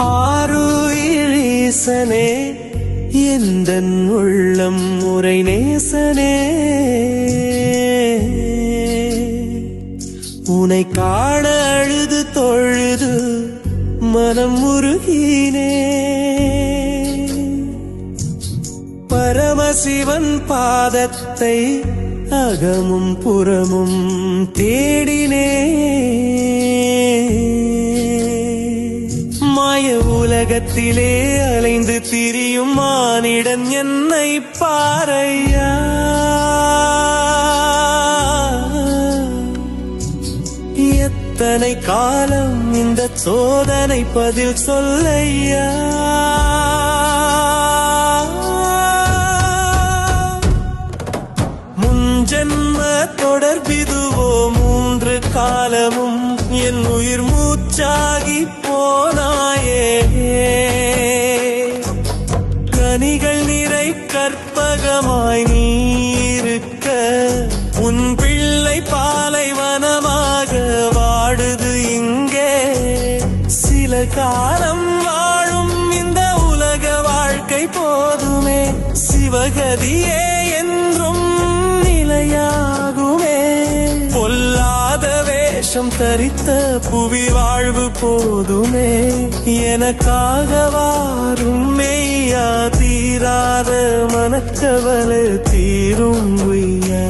ஆருயிரீசனே எந்தன் உள்ளம் முறை நேசனே, உனை காண அழுது தொழுது மனம் முருகினே. பரமசிவன் பாதத்தை அகமும் புறமும் தேடினே. மாய உலகத்திலே அலைந்து திரியும் மானிடன் என்னை பாரையா. எத்தனை காலம் இந்த சோதனை பதில் சொல்லையா. முன்ஜென்ம தொடர்பிதுவோ மூன்று காலமும் என் உயிர் மூச்சாகி போனாயே. கனிகள் நிறை கற்பகமாய் நீருக்க உன் பிள்ளை பாலைவனமாக வாடுது இங்கே. சில காலம் வாழும் இந்த உலக வாழ்க்கை போதுமே, சிவகதியே என்றும் நிலையாகுமே. பொல்லாத வேஷம் தரித்த புவி வாழ்வு போதுமே, எனக்காக வாரும் மெய்யா. தீராத மனக்கவலை தீரும் உய்யா.